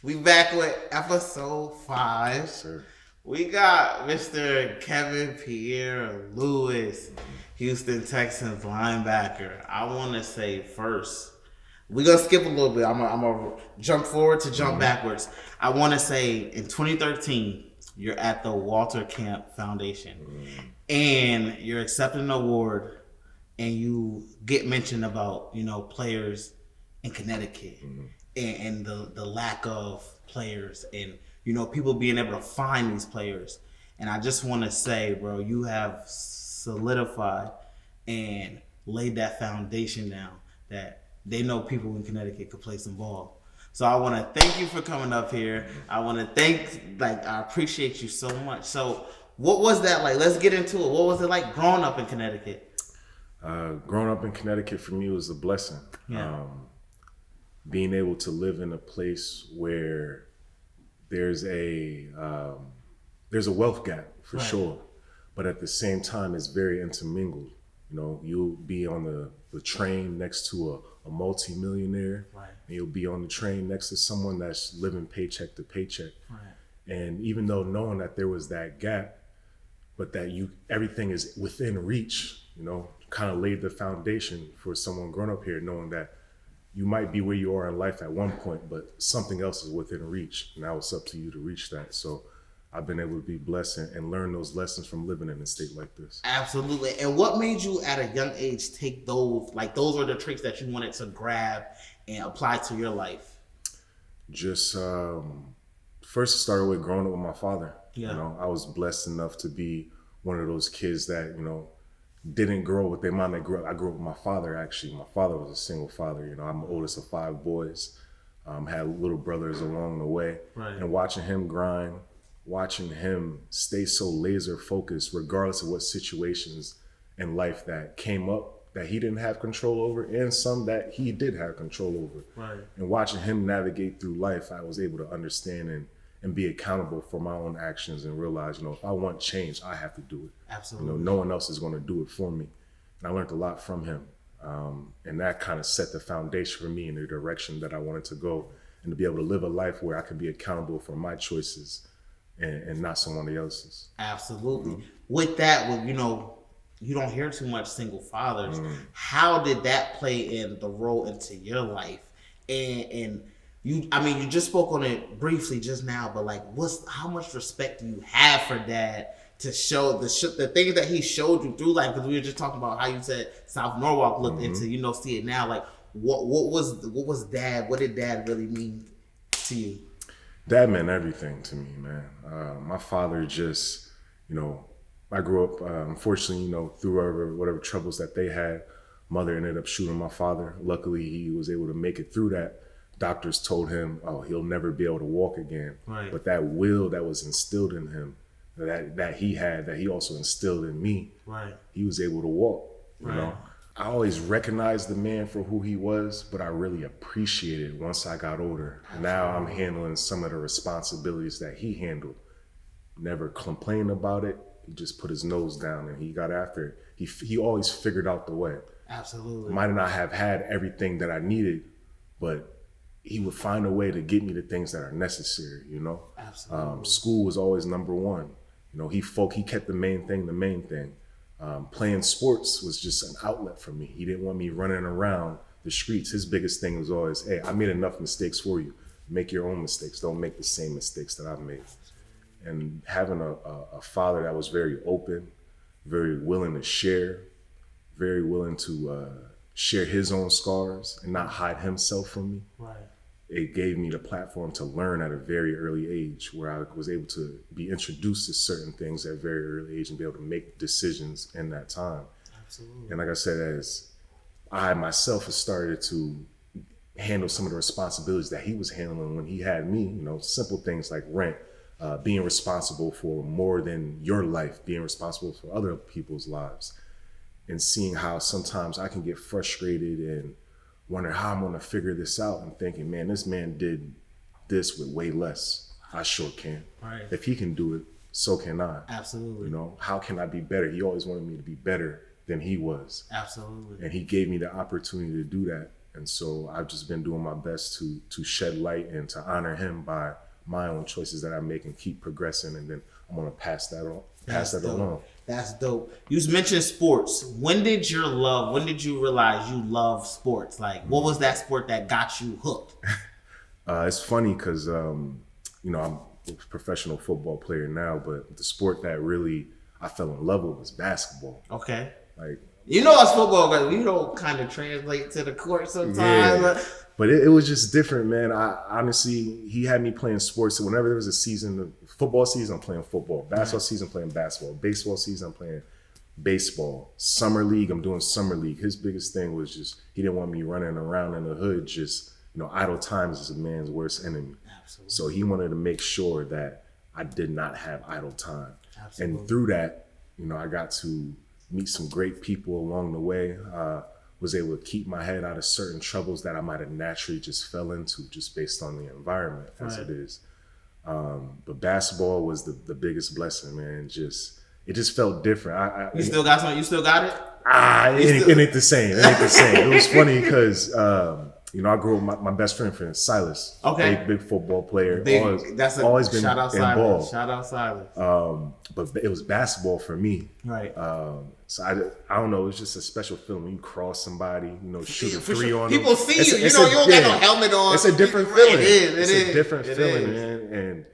We back with episode 5. Yes, sir. We got Mr. Kevin Pierre Louis, Houston Texans linebacker. I want to say first, we're going to skip a little bit. I'm going to jump forward to jump backwards. I want to say in 2013, you're at the Walter Camp Foundation and you're accepting an award and you get mentioned about, players in Connecticut and the lack of players and, people being able to find these players. And I just want to say, bro, you have solidified and laid that foundation down that they know people in Connecticut could play some ball. So I want to thank you for coming up here. I want to I appreciate you so much. So what was that like? Let's get into it. What was it like growing up in Connecticut? Growing up in Connecticut for me was a blessing. Yeah. Being able to live in a place where there's a wealth gap for sure, but at the same time it's very intermingled. You'll be on the train next to a multi-millionaire, and you'll be on the train next to someone that's living paycheck to paycheck. And even though knowing that there was that gap, but that everything is within reach, kind of laid the foundation for someone growing up here, knowing that you might be where you are in life at one point, but something else is within reach. Now it's up to you to reach that. So I've been able to be blessed and learn those lessons from living in a state like this. Absolutely. And what made you at a young age take those were the traits that you wanted to grab and apply to your life? Just first it started with growing up with my father. Yeah. I was blessed enough to be one of those kids that, didn't grow up with their mom. I grew up with my father, actually. My father was a single father. I'm the oldest of 5 boys. Had little brothers along the way. Right. And watching him grind, watching him stay so laser focused, regardless of what situations in life that came up that he didn't have control over and some that he did have control over. Right. And watching him navigate through life, I was able to understand and be accountable for my own actions and realize, if I want change, I have to do it. Absolutely. No one else is going to do it for me. And I learned a lot from him. And that kind of set the foundation for me in the direction that I wanted to go and to be able to live a life where I could be accountable for my choices and not someone else's. Absolutely. With that, you don't hear too much single fathers. How did that play in the role into your life? And you just spoke on it briefly just now, but how much respect do you have for Dad to show the things that he showed you through life? Because we were just talking about how you said South Norwalk looked into, see it now. What was Dad? What did Dad really mean to you? Dad meant everything to me, man. My father just, I grew up, unfortunately, through whatever troubles that they had. Mother ended up shooting my father. Luckily, he was able to make it through that. Doctors told him, he'll never be able to walk again. Right. But that will that was instilled in him, that he had, that he also instilled in me, right, he was able to walk. Right. I always recognized the man for who he was, but I really appreciated once I got older. Absolutely. Now I'm handling some of the responsibilities that he handled. Never complained about it. He just put his nose down and he got after it. He always figured out the way. Absolutely. Might not have had everything that I needed, but he would find a way to get me the things that are necessary, Absolutely. School was always number one. He kept the main thing. Playing sports was just an outlet for me. He didn't want me running around the streets. His biggest thing was always, hey, I made enough mistakes for you. Make your own mistakes. Don't make the same mistakes that I've made. And having a father that was very open, very willing to share, very willing to share his own scars and not hide himself from me. Right. It gave me the platform to learn at a very early age, where I was able to be introduced to certain things at a very early age and be able to make decisions in that time. Absolutely. And like I said, as I myself have started to handle some of the responsibilities that he was handling when he had me, simple things like rent, being responsible for more than your life, being responsible for other people's lives, and seeing how sometimes I can get frustrated and wonder how I'm gonna figure this out, and thinking, man, this man did this with way less. I sure can. Right. If he can do it, so can I. Absolutely. How can I be better? He always wanted me to be better than he was. Absolutely. And he gave me the opportunity to do that And so I've just been doing my best to shed light and to honor him by my own choices that I make and keep progressing. And then I'm gonna pass that on, pass that along. That's dope. You mentioned sports. When did you realize you love sports? Like, what was that sport that got you hooked? It's funny because, I'm a professional football player now, but the sport that really I fell in love with was basketball. Okay. Like, us football guys, we don't kind of translate to the court sometimes. Yeah. But it was just different, man. I honestly, he had me playing sports. So whenever there was a season, football season, I'm playing football. Basketball season, I'm playing basketball. Baseball season, I'm playing baseball. Summer league, I'm doing summer league. His biggest thing was just he didn't want me running around in the hood. Just idle time is a man's worst enemy. Absolutely. So he wanted to make sure that I did not have idle time. Absolutely. And through that, I got to meet some great people along the way. Was able to keep my head out of certain troubles that I might have naturally just fell into just based on the environment as it is. But basketball was the biggest blessing, man. It just felt different. You still got something? You still got it? It ain't the same. It ain't the same. It was funny because I grew up with my best friend Silas. Okay. Big football player. Always been shout out Silas. Involved. Shout out Silas. But it was basketball for me. Right. So I don't know. It's just a special feeling. You cross somebody, shoot a three on them. People see you. You don't got no helmet on. It's a different feeling. It's a different feeling, man.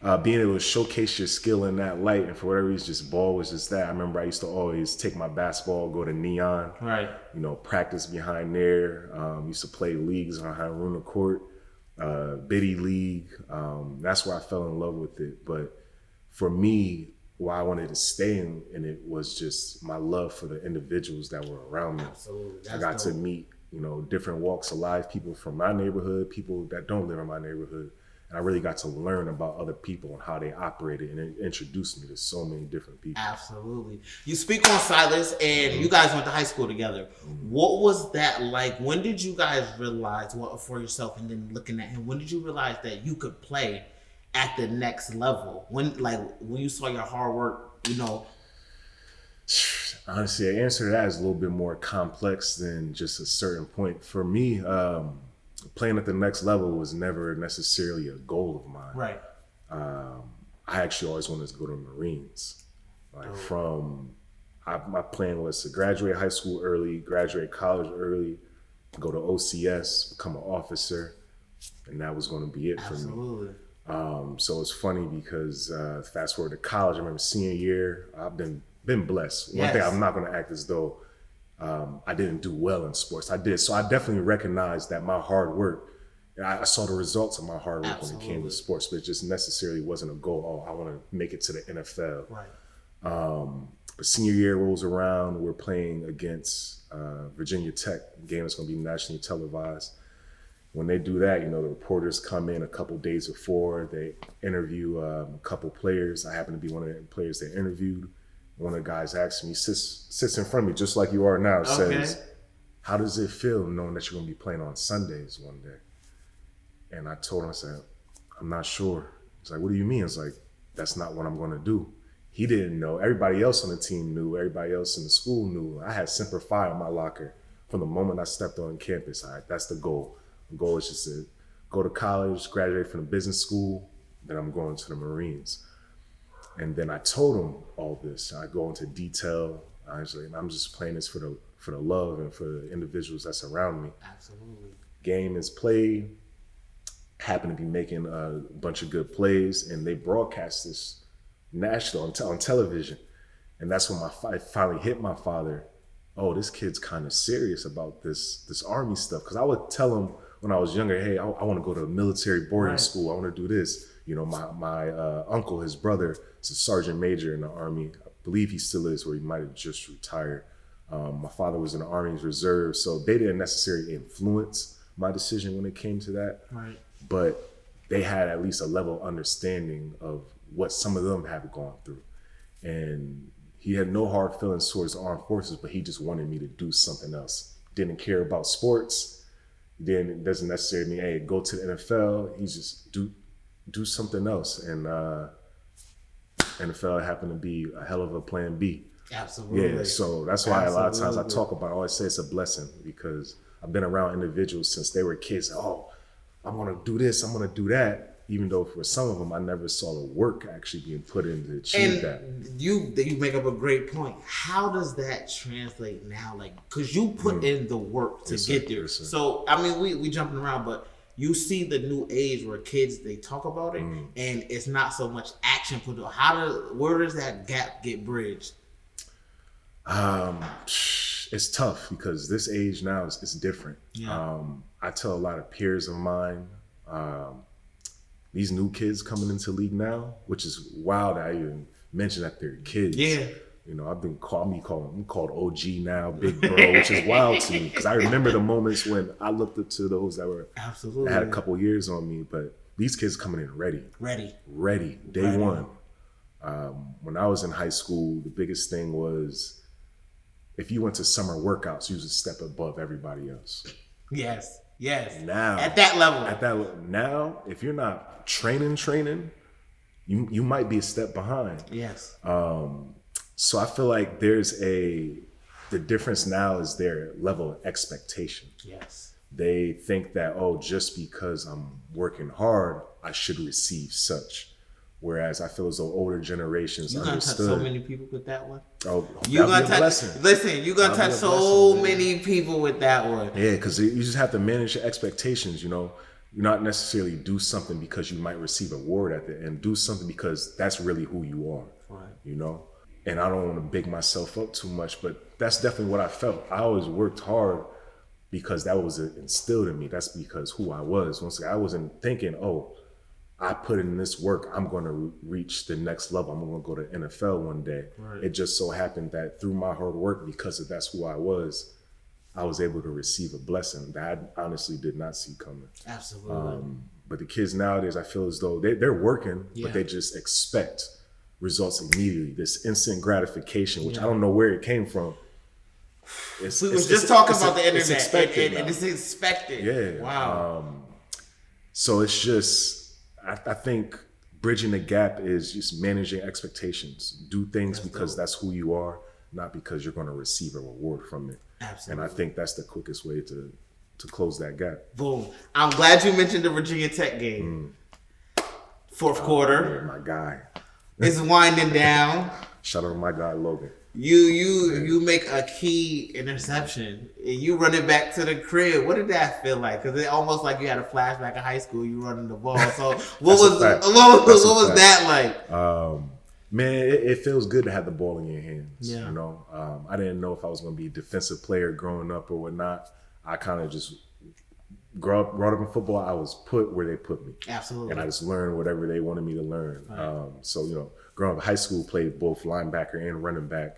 And being able to showcase your skill in that light, and for whatever reason, just ball was just that. I remember I used to always take my basketball, go to Neon, right? Practice behind there. Used to play leagues on Haruna Court, Biddy League. That's where I fell in love with it. But for me, why I wanted to stay in it was just my love for the individuals that were around me. Absolutely. I got to meet, different walks of life, people from my neighborhood, people that don't live in my neighborhood. And I really got to learn about other people and how they operated, and it introduced me to so many different people. Absolutely. You speak on Silas, and you guys went to high school together. What was that like? When did you guys realize for yourself, and then looking at him, when did you realize that you could play at the next level? When you saw your hard work, Honestly, the answer to that is a little bit more complex than just a certain point. For me, playing at the next level was never necessarily a goal of mine. Right. I actually always wanted to go to the Marines. My plan was to graduate high school early, graduate college early, go to OCS, become an officer, and that was going to be it for me. Absolutely. So it's funny because fast forward to college, I remember senior year, I've been blessed. One thing, I'm not going to act as though I didn't do well in sports. I did. So I definitely recognized that my hard work, I saw the results of my hard work when it came to sports, but it just necessarily wasn't a goal. I want to make it to the NFL. Right. But senior year rolls around, we're playing against Virginia Tech, a game that's going to be nationally televised. When they do that, the reporters come in a couple days before. They interview a couple players. I happen to be one of the players they interviewed. One of the guys asked me, sits in front of me just like you are now, says, how does it feel knowing that you're going to be playing on Sundays one day? And I told him, I said, I'm not sure. He's like, what do you mean? It's like, that's not what I'm going to do. He didn't know. Everybody else on the team knew. Everybody else in the school knew. I had Semper Fi in my locker from the moment I stepped on campus. That's the goal. The goal is just to go to college, graduate from the business school, then I'm going to the Marines. And then I told him all this. I go into detail. I'm just playing this for the love and for the individuals that's around me. Absolutely. Game is played. Happen to be making a bunch of good plays, and they broadcast this national on television. And that's when I finally hit my father. Oh, this kid's kind of serious about this Army stuff. Because I would tell him when I was younger, hey, I want to go to a military boarding school. I want to do this. My uncle, his brother, is a sergeant major in the Army. I believe he still is, where he might have just retired. My father was in the Army Reserve, so they didn't necessarily influence my decision when it came to that. Right. But they had at least a level of understanding of what some of them have gone through. And he had no hard feelings towards the armed forces, but he just wanted me to do something else. Didn't care about sports. Then it doesn't necessarily mean, hey, go to the NFL. He's just do something else. And NFL happened to be a hell of a plan B. Absolutely. Yeah, so that's why a lot of times I talk about, I always say it's a blessing, because I've been around individuals since they were kids. Oh, I'm gonna do this, I'm gonna do that. Even though for some of them, I never saw the work actually being put in to achieve that. You make up a great point. How does that translate now? Like, because you put in the work to get there. So, I mean, we jumping around, but you see the new age where kids, they talk about it, and it's not so much action put on. Where does that gap get bridged? It's tough because this age now is different. Yeah. I tell a lot of peers of mine, these new kids coming into league now, which is wild. I even mentioned that they're kids. Yeah. You know, I'm called OG now, big bro, which is wild to me because I remember the moments when I looked up to those that had a couple years on me. But these kids coming in ready, day one. When I was in high school, the biggest thing was if you went to summer workouts, you was a step above everybody else. Yes. Now at that level, now, if you're not training, you might be a step behind. Yes. So I feel like the difference now is their level of expectation. Yes. They think that, just because I'm working hard, I should receive such. Whereas I feel as though older generations understood. You're gonna touch so many people with that one. Oh, you're gonna touch. Listen, you're gonna touch so many people with that one. Yeah, because you just have to manage your expectations. You know, you're not necessarily do something because you might receive a award at the end. Do something because that's really who you are. Right. You know, and I don't want to big myself up too much, but that's definitely what I felt. I always worked hard because that was instilled in me. That's because who I was. Once I wasn't thinking, I put in this work, I'm going to reach the next level. I'm going to go to NFL one day. Right. It just so happened that through my hard work, because that's who I was able to receive a blessing that I honestly did not see coming. Absolutely. But the kids nowadays, I feel as though they're working, but they just expect results immediately. This instant gratification, which I don't know where it came from. We was just talking about the internet. It's expected. And it's expected. Yeah. Wow. So it's just, I think bridging the gap is just managing expectations. Do things because that's who you are, not because you're going to receive a reward from it. Absolutely. And I think that's the quickest way to close that gap. Boom. I'm glad you mentioned the Virginia Tech game. Fourth quarter. Yeah, my guy. It's winding down. Shout out to my guy, Logan. You make a key interception. You run it back to the crib. What did that feel like? Because it almost like you had a flashback of high school. You running the ball. So what was that like? Man, it feels good to have the ball in your hands. Yeah. You know, I didn't know if I was going to be a defensive player growing up or whatnot. I kind of just brought up in football. I was put where they put me. Absolutely. And I just learned whatever they wanted me to learn. Right. So, you know, growing up in high school, played both linebacker and running back.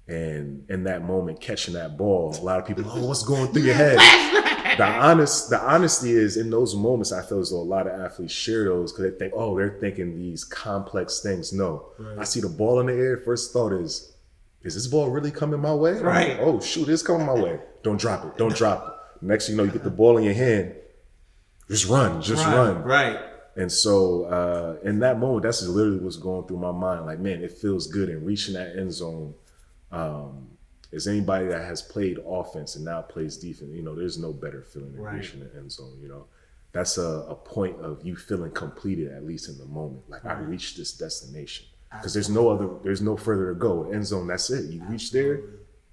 And in that moment, catching that ball, a lot of people, what's going through your head? The honesty is in those moments, I feel as though a lot of athletes share those because they think, they're thinking these complex things. No, right. I see the ball in the air. First thought is this ball really coming my way? Right. Oh, shoot, it's coming my way. Don't drop it. Don't drop it. Next thing you know, you get the ball in your hand. Just run. Right. And so in that moment, that's literally what's going through my mind. Like, man, it feels good in reaching that end zone. As anybody that has played offense and now plays defense, you know, there's no better feeling than reaching the end zone. You know, that's a point of you feeling completed, at least in the moment. Like, I reached this destination because there's no further to go. End zone, that's it. You reach there,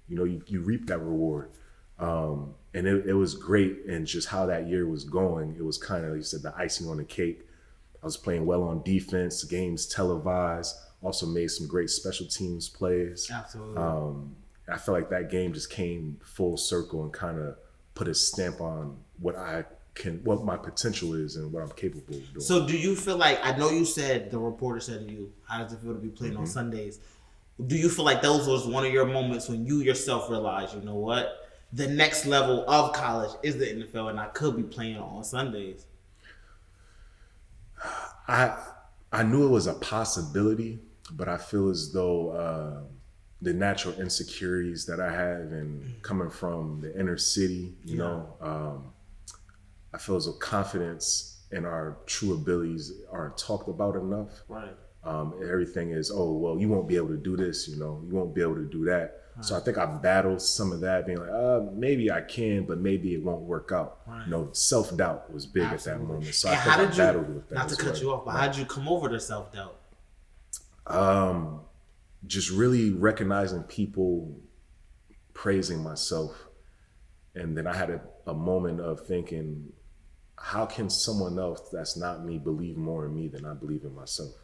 you know, you reap that reward. And it was great. And just how that year was going, it was kind of, like you said, the icing on the cake. I was playing well on defense, games televised, also made some great special teams plays. Absolutely. I feel like that game just came full circle and kind of put a stamp on what my potential is and what I'm capable of doing. So do you feel like, I know you said, the reporter said to you, how does it feel to be playing on Sundays? Do you feel like those was one of your moments when you yourself realized, you know what, the next level of college is the NFL and I could be playing on Sundays? I knew it was a possibility, but I feel as though the natural insecurities that I have and coming from the inner city, you know, I feel as though confidence and our true abilities aren't talked about enough. Right. Everything is, oh, well, you won't be able to do this, you won't be able to do that. Right. So I think I battled some of that, being like, maybe I can, but maybe it won't work out. Right. Self-doubt was big at that moment. So I think I battled with that. Not to cut you off, but how did you come over to self-doubt? Just really recognizing people praising myself. And then I had a moment of thinking, how can someone else that's not me believe more in me than I believe in myself?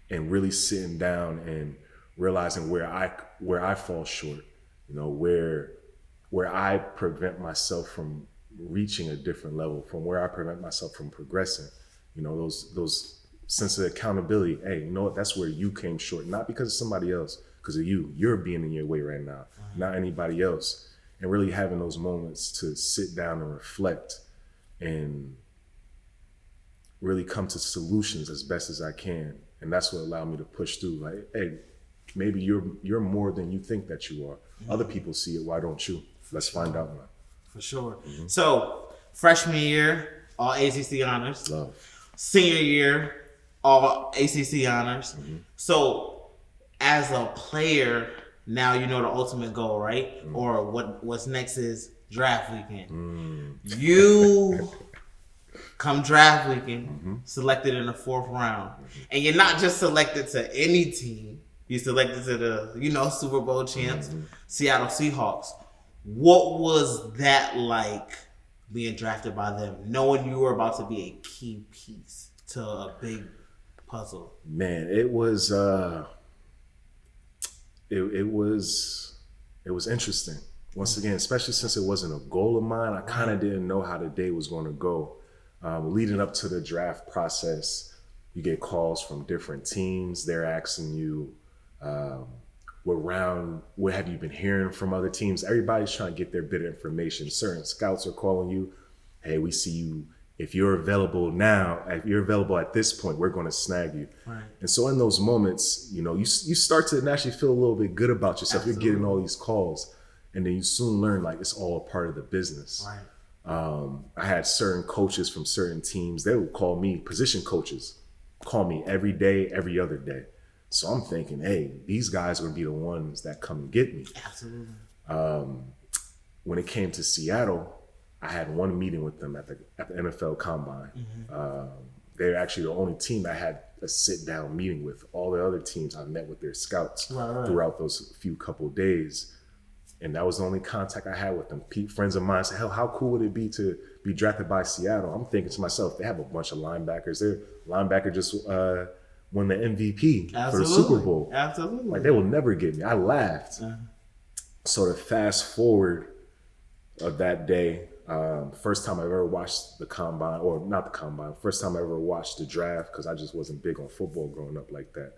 And really sitting down and realizing where I fall short, where I prevent myself from reaching a different level, from where I prevent myself from progressing, those sense of accountability. Hey, you know what? That's where you came short, not because of somebody else, because of you. You're being in your way right now, not anybody else. And really having those moments to sit down and reflect and really come to solutions as best as I can. And that's what allowed me to push through. Like, hey, maybe you're more than you think that you are. Other people see it. Why don't you? Let's find out now. For sure. So freshman year, all ACC honors. Love. Senior year, all ACC honors. So as a player, now you know the ultimate goal, right? Or what's next is draft weekend. You come draft weekend, selected in the 4th round. And you're not just selected to any team. You're selected to the, Super Bowl champs, Seattle Seahawks. What was that like being drafted by them, knowing you were about to be a key piece to a big puzzle? Man, it was it was interesting. Once again, especially since it wasn't a goal of mine, I kind of didn't know how the day was going to go. Leading up to the draft process, you get calls from different teams. They're asking you, what have you been hearing from other teams? Everybody's trying to get their bit of information. Certain scouts are calling you, hey, we see you. If you're available now, if you're available at this point, we're going to snag you. Right. And so in those moments, you start to naturally feel a little bit good about yourself. Absolutely. You're getting all these calls, and then you soon learn like it's all a part of the business. Right. I had certain coaches from certain teams. They would call me, position coaches, call me every day, every other day. So I'm thinking, hey, these guys are going to be the ones that come and get me. Absolutely. When it came to Seattle, I had one meeting with them at the NFL Combine. They're actually the only team I had a sit-down meeting with. All the other teams, I met with their scouts throughout those few couple of days. And that was the only contact I had with them. Friends of mine said, hell, how cool would it be to be drafted by Seattle? I'm thinking to myself, they have a bunch of linebackers. Their linebacker just won the MVP for the Super Bowl. Absolutely. Like, they will never get me. I laughed. So to fast forward of that day, first time I ever watched the combine, or not the combine, first time I ever watched the draft, because I just wasn't big on football growing up like that.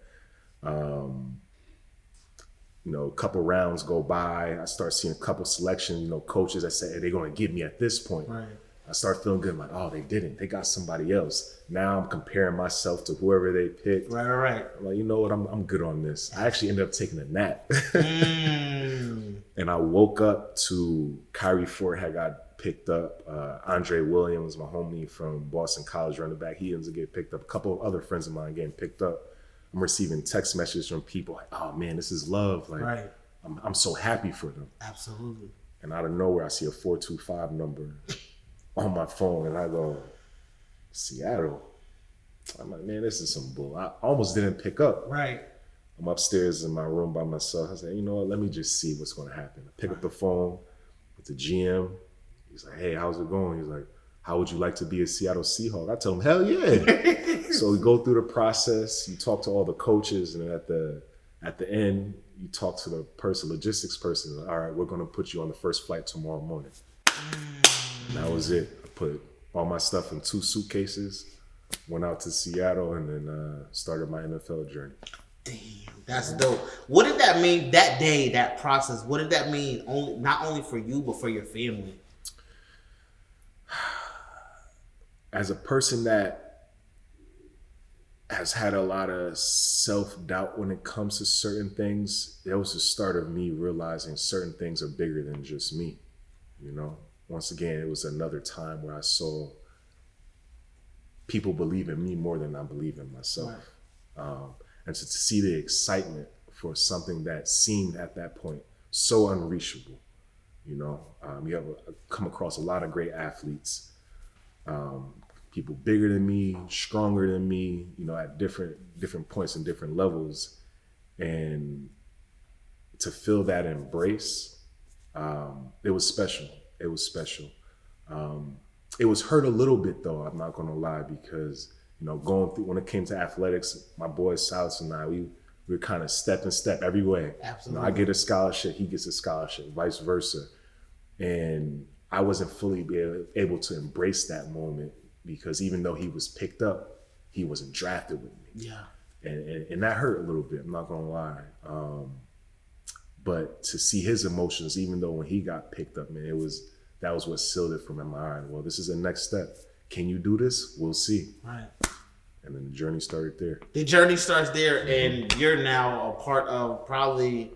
A couple rounds go by, I start seeing a couple selections, coaches that say, hey, they're going to get me at this point. Right. I start feeling good. I'm like, oh, they didn't. They got somebody else. Now I'm comparing myself to whoever they picked. Right. I'm like, you know what? I'm good on this. I actually ended up taking a nap. And I woke up to Kyrie Ford had got picked up. Andre Williams, my homie from Boston College, running back, he ends up getting picked up. A couple of other friends of mine getting picked up. I'm receiving text messages from people like, oh man, this is love. Like, I'm so happy for them. Absolutely. And out of nowhere, I see a 425 number on my phone, and I go, Seattle. I'm like, man, this is some bull. I almost didn't pick up. Right. I'm upstairs in my room by myself. I said, you know what? Let me just see what's going to happen. I pick up the phone with the GM. He's like, hey, how's it going? He's like, how would you like to be a Seattle Seahawk? I tell him, hell yeah. So we go through the process. You talk to all the coaches, and at the end, you talk to the logistics person. All right, we're going to put you on the first flight tomorrow morning. And that was it. I put all my stuff in 2 suitcases, went out to Seattle, and then started my NFL journey. Damn, that's dope. What did that mean that day, that process? What did that mean not only for you, but for your family? As a person that has had a lot of self-doubt when it comes to certain things, it was the start of me realizing certain things are bigger than just me. Once again, it was another time where I saw people believe in me more than I believe in myself. Right. And to see the excitement for something that seemed at that point so unreachable. You have come across a lot of great athletes, people bigger than me, stronger than me, at different points and different levels. And to feel that embrace, it was special. It was special. It was hurt a little bit though, I'm not gonna lie, because, going through, when it came to athletics, my boy Silas and I, we were kind of step every way. Absolutely. I get a scholarship, he gets a scholarship, vice versa. And I wasn't fully able to embrace that moment because even though he was picked up, he wasn't drafted with me. Yeah. And that hurt a little bit, I'm not gonna lie. But to see his emotions, even though when he got picked up, man, that was what sealed it for me in my mind. Well, this is the next step. Can you do this? We'll see. Right. And then the journey started there. The journey starts there, and you're now a part of probably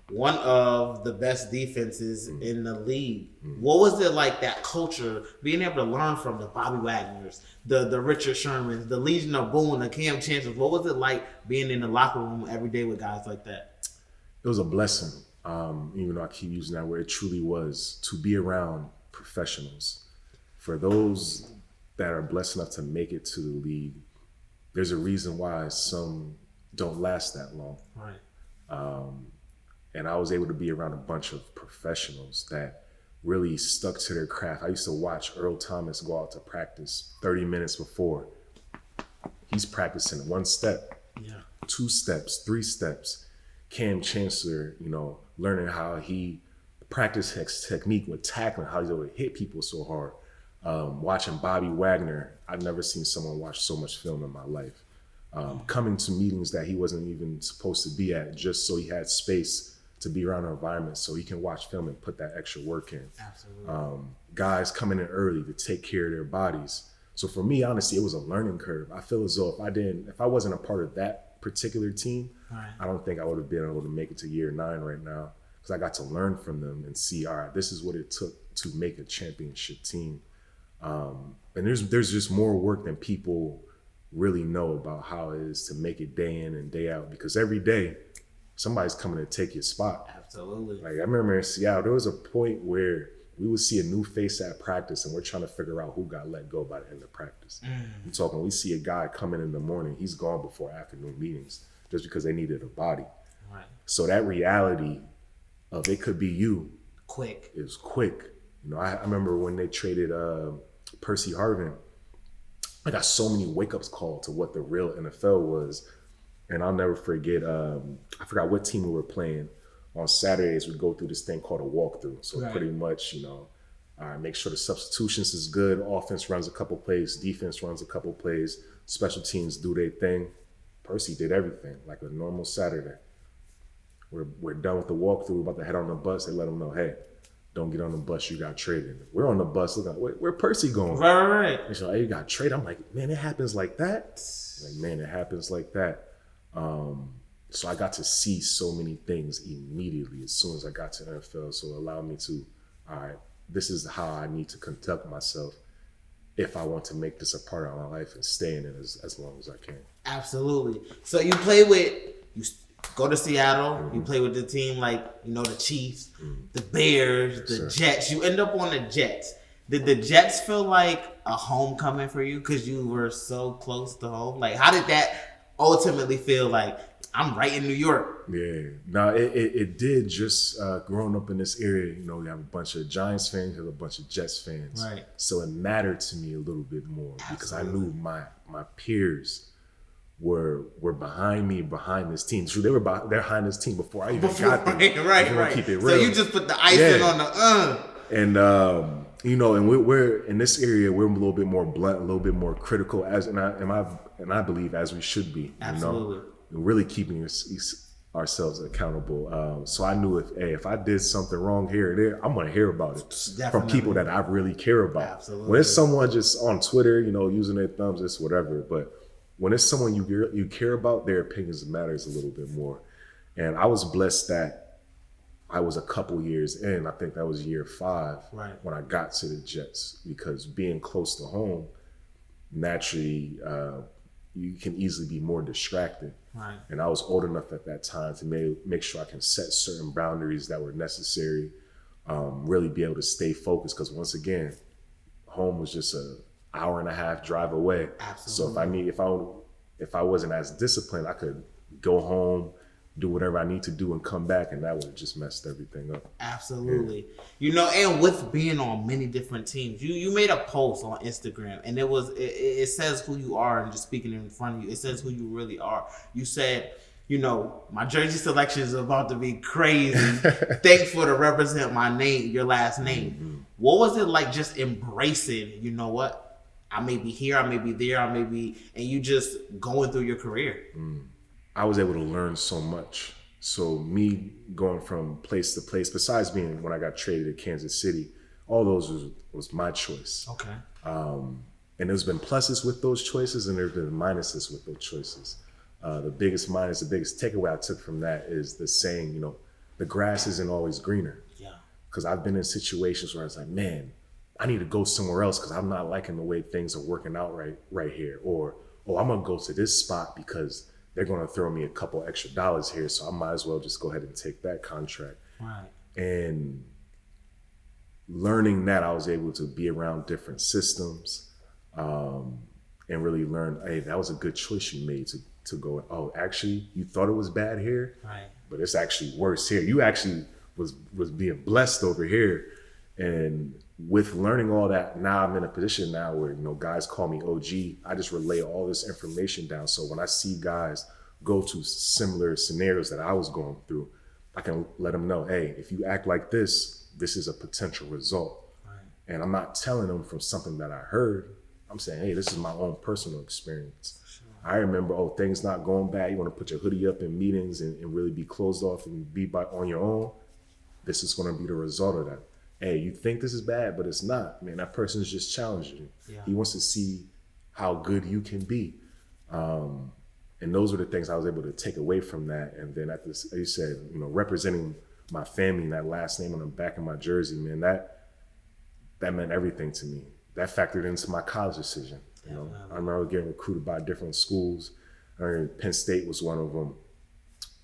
one of the best defenses in the league. What was it like, that culture, being able to learn from the Bobby Wagners, the Richard Shermans, the Legion of Boone, the Cam Chancellors? What was it like being in the locker room every day with guys like that? It was a blessing, even though I keep using that word. It truly was, to be around professionals. For those that are blessed enough to make it to the league, there's a reason why some don't last that long. Right. And I was able to be around a bunch of professionals that really stuck to their craft. I used to watch Earl Thomas go out to practice 30 minutes before. He's practicing 1 step, 2 steps, 3 steps. Cam Chancellor, learning how he practiced his technique with tackling, how he's able to hit people so hard. Watching Bobby Wagner, I've never seen someone watch so much film in my life. Coming to meetings that he wasn't even supposed to be at, just so he had space to be around an environment so he can watch film and put that extra work in. Absolutely. Guys coming in early to take care of their bodies. So for me, honestly, it was a learning curve. I feel as though if I wasn't a part of that particular team, Right. I don't think I would have been able to make it to year 9 right now, because I got to learn from them and see, all right, this is what it took to make a championship team. And there's just more work than people really know about how it is to make it day in and day out, because every day somebody's coming to take your spot. Absolutely. Like, I remember in Seattle, there was a point where we would see a new face at practice and we're trying to figure out who got let go by the end of practice. I'm talking, we see a guy come in the morning, he's gone before afternoon meetings just because they needed a body. Right. So that reality of it could be you Quick. is quick. I remember when they traded Percy Harvin, I got so many wake-ups calls to what the real NFL was. And I'll never forget, I forgot what team we were playing. On Saturdays, we go through this thing called a walkthrough. So Right. pretty much, all right, make sure the substitutions is good. Offense runs a couple plays. Defense runs a couple plays. Special teams do their thing. Percy did everything like a normal Saturday. We're done with the walkthrough. We're about to head on the bus. They let them know, hey, don't get on the bus. You got traded. We're on the bus looking, where Percy going? Right. And she's like, hey, you got traded. I'm like, man, it happens like that. Like, man, it happens like that. So I got to see so many things immediately as soon as I got to NFL. So it allowed me to, all right, this is how I need to conduct myself if I want to make this a part of my life and stay in it as long as I can. Absolutely. So you go to Seattle, you play with the team like, the Chiefs, the Bears, the Jets. You end up on the Jets. Did the Jets feel like a homecoming for you because you were so close to home? Like, how did that ultimately feel like, I'm right in New York? Yeah, no, it did. Just growing up in this area, you have a bunch of Giants fans, you have a bunch of Jets fans. Right. So it mattered to me a little bit more because I Absolutely. knew my peers were behind me, behind this team. So they're behind this team before I even got there. Right. Keep it real. So you just put the icing on the And and we're in this area, we're a little bit more blunt, a little bit more critical, and I believe as we should be. Absolutely. And really keeping ourselves accountable. So I knew if I did something wrong here or there, I'm gonna hear about it from people that I really care about. Absolutely. When it's someone just on Twitter, using their thumbs, it's whatever. But when it's someone you care about, their opinions matters a little bit more. And I was blessed that I was a couple years in. I think that was year 5 when I got to the Jets, because being close to home, naturally, you can easily be more distracted. Right. And I was old enough at that time to make sure I can set certain boundaries that were necessary, really be able to stay focused. Because once again, home was just an hour and a half drive away. Absolutely. So if I wasn't as disciplined, I could go home, do whatever I need to do and come back, and that would have just messed everything up. Absolutely. Yeah. And with being on many different teams, you made a post on Instagram, and it says who you are, and just speaking in front of you, it says who you really are. You said, my jersey selection is about to be crazy. Thankful to represent my name, your last name. Mm-hmm. What was it like just embracing, what? I may be here, I may be there, and you just going through your career? I was able to learn so much. So me going from place to place, besides being when I got traded to Kansas City, all those was my choice. Okay. And there's been pluses with those choices, and there's been minuses with those choices. The biggest takeaway I took from that is the saying, the grass isn't always greener. Yeah. Because I've been in situations where I was like, man, I need to go somewhere else because I'm not liking the way things are working out right here. Or, I'm gonna go to this spot because they're going to throw me a couple extra dollars here, so I might as well just go ahead and take that contract. Right. And learning that, I was able to be around different systems, and really learn, hey, that was a good choice you made to go, oh, actually, you thought it was bad here, right, but it's actually worse here. You actually was being blessed over here. And with learning all that, now I'm in a position now where, guys call me OG. I just relay all this information down. So when I see guys go to similar scenarios that I was going through, I can let them know, hey, if you act like this is a potential result. Right. And I'm not telling them from something that I heard. I'm saying, hey, this is my own personal experience. Sure. I remember, things not going bad. You want to put your hoodie up in meetings and really be closed off and be on your own. This is going to be the result of that. Hey, you think this is bad, but it's not. Man, that person is just challenging you. Yeah. He wants to see how good you can be. And those were the things I was able to take away from that. And then at this, as you said, representing my family and that last name on the back of my jersey, man, that meant everything to me. That factored into my college decision. I remember getting recruited by different schools. Penn State was one of them.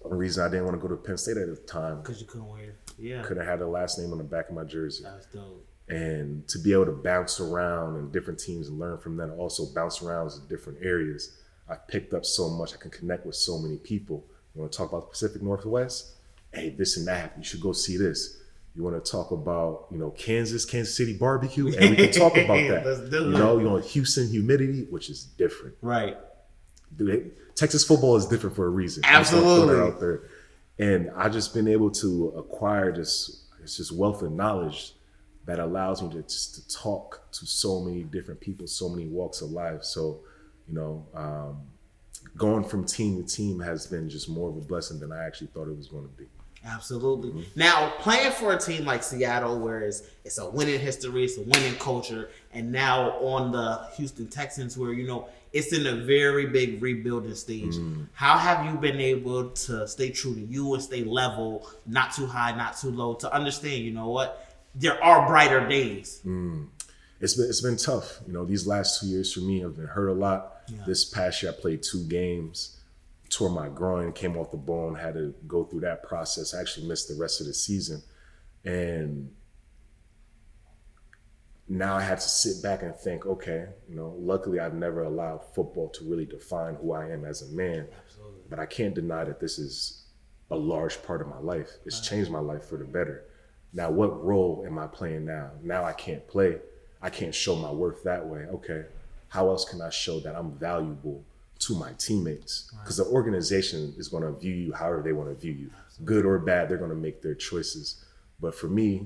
The reason I didn't want to go to Penn State at the time, because you couldn't wear. Yeah. Couldn't have the last name on the back of my jersey. That was dope. And to be able to bounce around in different teams and learn from them, also bounce around in different areas, I picked up so much. I can connect with so many people. You want to talk about the Pacific Northwest? Hey, this and that. You should go see this. You want to talk about, Kansas City barbecue? And we can talk about that. Let's do it. Houston humidity, which is different. Right. Texas football is different for a reason. Absolutely. Out there. And I've just been able to acquire this wealth of knowledge that allows me to talk to so many different people, so many walks of life. So, going from team to team has been just more of a blessing than I actually thought it was going to be. Absolutely. Mm-hmm. Now, playing for a team like Seattle, where it's a winning history, it's a winning culture, and now on the Houston Texans, where, it's in a very big rebuilding stage. How have you been able to stay true to you and stay level, not too high, not too low, to understand, there are brighter days? It's been tough. These last 2 years for me, I've been hurt a lot. Yeah. This past year, I played 2 games, tore my groin, came off the bone, had to go through that process. I actually missed the rest of the season. And now I had to sit back and think, okay, luckily I've never allowed football to really define who I am as a man. Absolutely. But I can't deny that this is a large part of my life. It's changed my life for the better. Now, what role am I playing now? Now I can't play. I can't show my worth that way. Okay, how else can I show that I'm valuable to my teammates? Because the organization is going to view you however they want to view you. Absolutely. Good or bad, they're going to make their choices. But for me,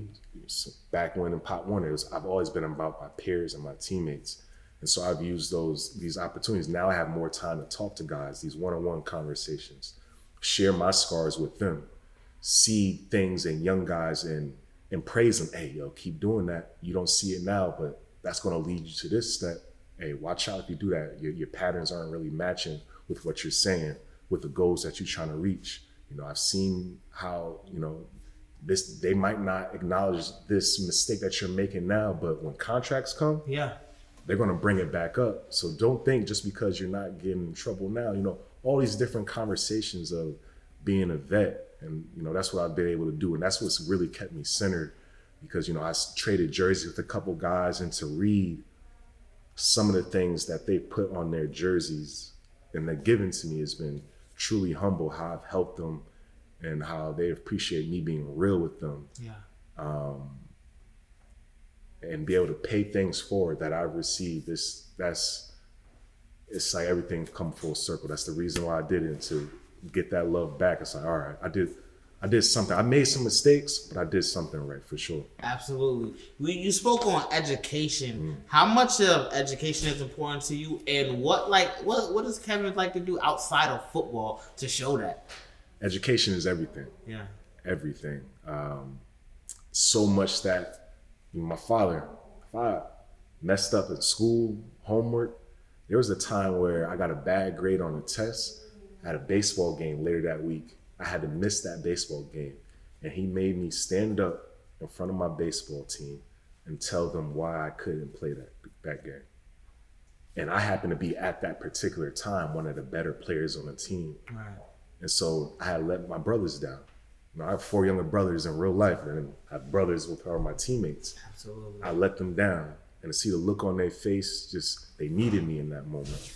back when in Pop Warner, I've always been about my peers and my teammates. And so I've used these opportunities. Now I have more time to talk to guys, these one-on-one conversations, share my scars with them, see things in young guys and praise them. Hey, keep doing that. You don't see it now, but that's going to lead you to this step. Hey, watch out if you do that. Your patterns aren't really matching with what you're saying, with the goals that you're trying to reach. I've seen how, they might not acknowledge this mistake that you're making now, but when contracts come, yeah, they're going to bring it back up. So don't think just because you're not getting in trouble now, all these different conversations of being a vet. And, that's what I've been able to do. And that's what's really kept me centered because, I traded jerseys with a couple guys, and to read some of the things that they put on their jerseys and they're given to me has been truly humble, how I've helped them and how they appreciate me being real with them. Yeah. And be able to pay things forward that I've received. It's like everything come full circle. That's the reason why I did it, to get that love back. It's like, all right, I did something. I made some mistakes, but I did something right for sure. Absolutely. You spoke on education. How much of education is important to you, and what does Kevin like to do outside of football to show that? Education is everything. Yeah. Everything. So much that my father, if I messed up at school, homework, there was a time where I got a bad grade on a test. I had a baseball game later that week. I had to miss that baseball game. And he made me stand up in front of my baseball team and tell them why I couldn't play that game. And I happened to be at that particular time one of the better players on the team. Right. And so I had let my brothers down. I have 4 younger brothers in real life, and I have brothers with are my teammates. Absolutely. I let them down, and to see the look on their face, just they needed me in that moment.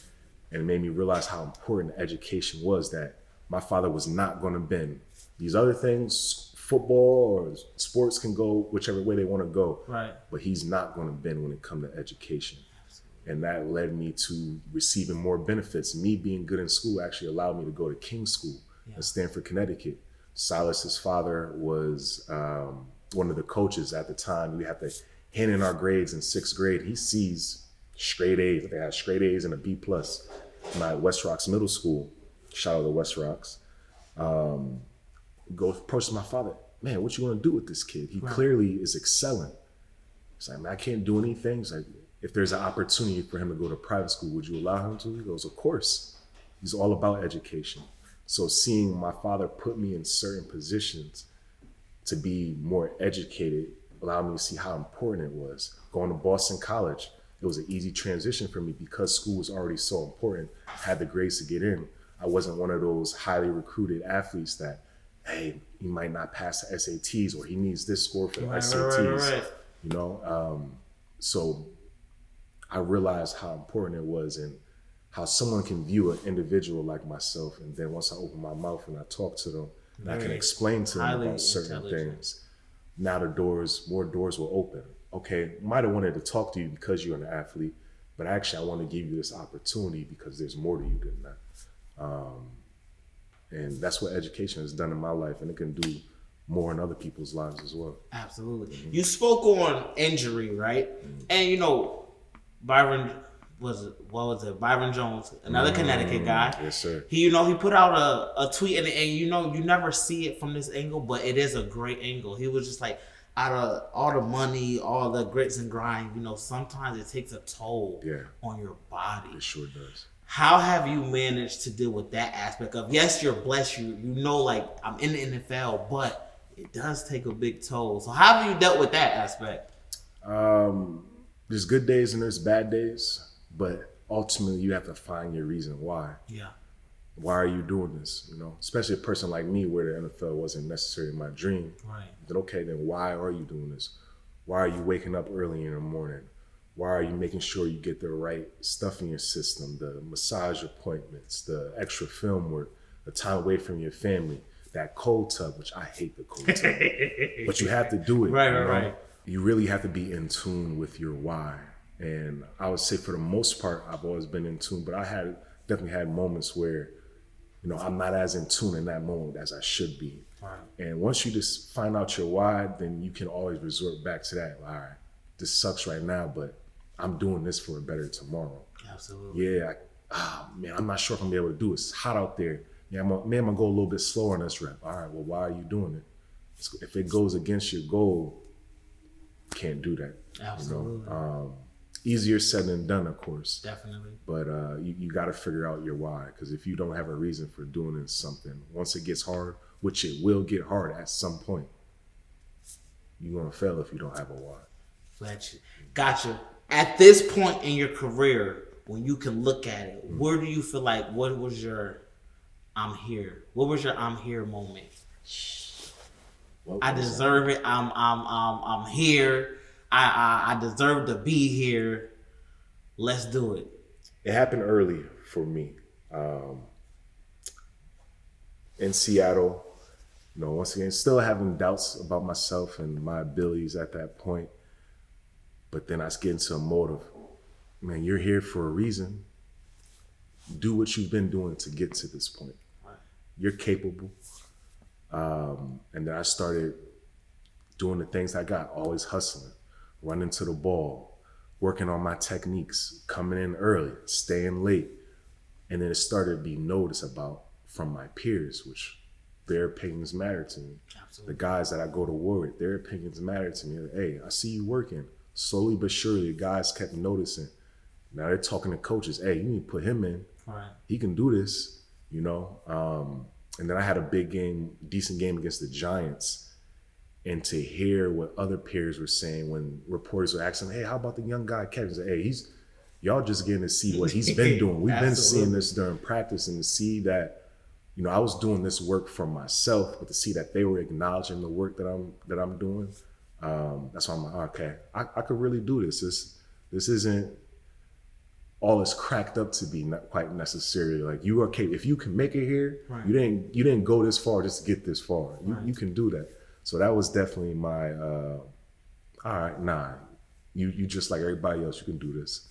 And it made me realize how important education was, that my father was not going to bend. These other things, football or sports, can go whichever way they want to go. Right. But he's not going to bend when it comes to education. Absolutely. And that led me to receiving more benefits. Me being good in school actually allowed me to go to King's School in Stamford, Connecticut. Silas's father was one of the coaches at the time. We had to hand in our grades in 6th grade. He sees straight A's. They had straight A's and a B+. My West Rocks Middle School, shout out to West Rocks, go approach my father. Man, what you want to do with this kid? He clearly is excelling. He's like, man, I can't do anything. He's like, if there's an opportunity for him to go to private school, would you allow him to? He goes, of course. He's all about education. So seeing my father put me in certain positions to be more educated allowed me to see how important it was. Going to Boston College, it was an easy transition for me because school was already so important. I had the grades to get in. I wasn't one of those highly recruited athletes that, hey, he might not pass the SATs, or he needs this score for the SATs. Right. So I realized how important it was, and how someone can view an individual like myself, and then once I open my mouth and I talk to them, and I can explain to them about certain things, now more doors will open. Okay, might have wanted to talk to you because you're an athlete, but actually I want to give you this opportunity because there's more to you than that. And that's what education has done in my life, and it can do more in other people's lives as well. Absolutely. Mm-hmm. You spoke on injury, right? Mm-hmm. And Byron Jones, another Connecticut guy. Yes, sir. He put out a tweet, and you never see it from this angle, but it is a great angle. He was just like, out of all the money, all the grits and grind, sometimes it takes a toll on your body. It sure does. How have you managed to deal with that aspect of, yes, you're blessed, like I'm in the NFL, but it does take a big toll. So how have you dealt with that aspect? There's good days and there's bad days. But ultimately, you have to find your reason why. Yeah. Why are you doing this? Especially a person like me, where the NFL wasn't necessarily my dream. Right. Then okay, then why are you doing this? Why are you waking up early in the morning? Why are you making sure you get the right stuff in your system? The massage appointments, the extra film work, the time away from your family, that cold tub, which I hate the cold tub, but you have to do it. Right. You really have to be in tune with your why. And I would say for the most part, I've always been in tune, but I definitely had moments where, I'm not as in tune in that moment as I should be. Right. And once you just find out your why, then you can always resort back to that. All right, this sucks right now, but I'm doing this for a better tomorrow. Absolutely. Yeah, I'm not sure if I'm gonna be able to do it. It's hot out there. Yeah, I'm gonna go a little bit slower on this rep. All right, well, why are you doing it? If it goes against your goal, you can't do that. Absolutely. Easier said than done, of course. Definitely. But you got to figure out your why, because if you don't have a reason for doing something, once it gets hard, which it will get hard at some point, you're going to fail if you don't have a why. Gotcha. At this point in your career, when you can look at it, where do you feel like, what was your I'm here? What was your I'm here moment? I deserve it. I'm here. I deserve to be here. Let's do it. It happened early for me. In Seattle, once again, still having doubts about myself and my abilities at that point. But then I was getting to a mode of, man, you're here for a reason. Do what you've been doing to get to this point. Right. You're capable. And then I started doing the things I got, always hustling, running to the ball, working on my techniques, coming in early, staying late. And then it started to be noticed about from my peers, which their opinions matter to me. Absolutely. The guys that I go to war with, their opinions matter to me. Hey, I see you working. Slowly but surely, guys kept noticing. Now they're talking to coaches. Hey, you need to put him in. Right. He can do this, And then I had a decent game against the Giants. And to hear what other peers were saying when reporters were asking, hey, how about the young guy, Kevin? Say, hey, y'all just getting to see what he's been doing. We've been seeing this during practice, and to see that, I was doing this work for myself, but to see that they were acknowledging the work that I'm doing, that's why I'm like, okay, I could really do this. This isn't all it's cracked up to be, not quite necessarily. Like, you are capable. If you can make it here, right. you didn't go this far just to get this far. You can do that. So that was definitely my all right, nah, you just like everybody else, you can do this.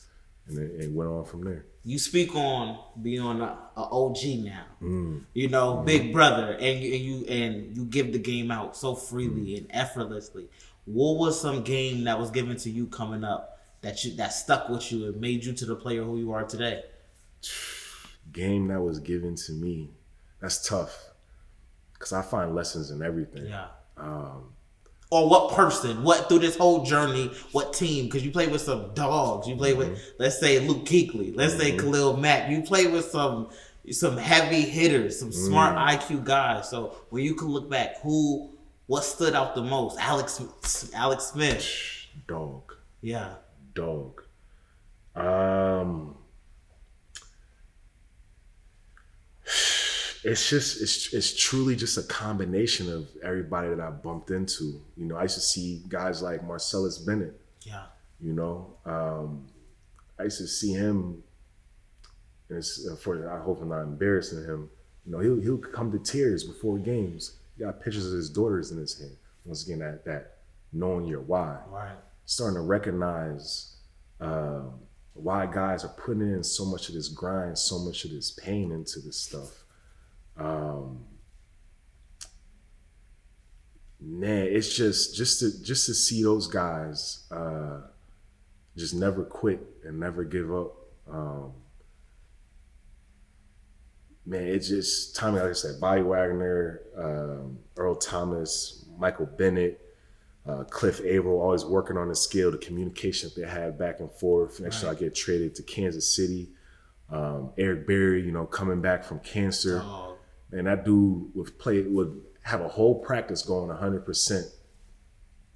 And it went on from there. You speak on being on a OG now, big brother, and you give the game out so freely and effortlessly. What was some game that was given to you coming up that stuck with you and made you to the player who you are today? Game that was given to me, that's tough, because I find lessons in everything. Yeah. Or what person? What through this whole journey? What team? Because you play with some dogs. You play with, let's say, Luke Kuechly. Let's say Khalil Mack. You play with some heavy hitters, some smart IQ guys. So when you can look back, what stood out the most? Alex Smith. Dog. Yeah. Dog. It's truly just a combination of everybody that I bumped into. I used to see guys like Marcellus Bennett. Yeah. I used to see him, and I hope I'm not embarrassing him. He'll come to tears before games. He got pictures of his daughters in his hand. Once again, that knowing your why. Right. Starting to recognize why guys are putting in so much of this grind, so much of this pain into this stuff. Man, it's just to see those guys just never quit and never give up. Man, it's just Tommy, like I said, Bobby Wagner, Earl Thomas, Michael Bennett, Cliff Averill, always working on the skill, the communication that they had back and forth. Next year I get traded to Kansas City. Eric Berry, coming back from cancer. And that dude would have a whole practice going 100%.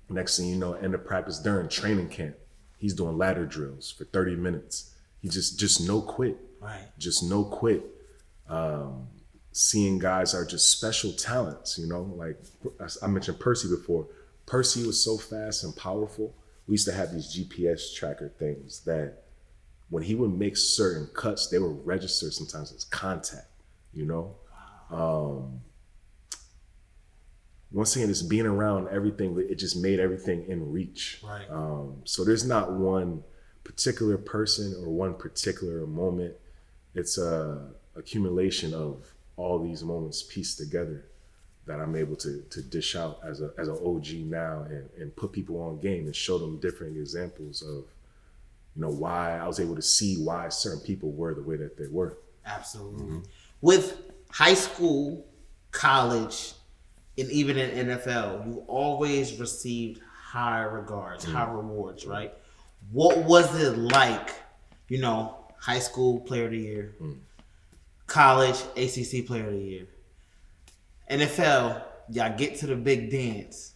Next thing you know, end of practice during training camp, he's doing ladder drills for 30 minutes. He just no quit. Right. Just no quit. Seeing guys are just special talents, like I mentioned Percy before. Percy was so fast and powerful. We used to have these GPS tracker things that when he would make certain cuts, they would register sometimes as contact, Once again, it's being around everything, it just made everything in reach. Right. So there's not one particular person or one particular moment. It's a accumulation of all these moments pieced together that I'm able to dish out as an OG now and put people on game and show them different examples of, why I was able to see why certain people were the way that they were. Absolutely. With high school, college, and even in NFL, you always received high regards, high rewards, right? What was it like, high school player of the year, college ACC player of the year, NFL, y'all get to the big dance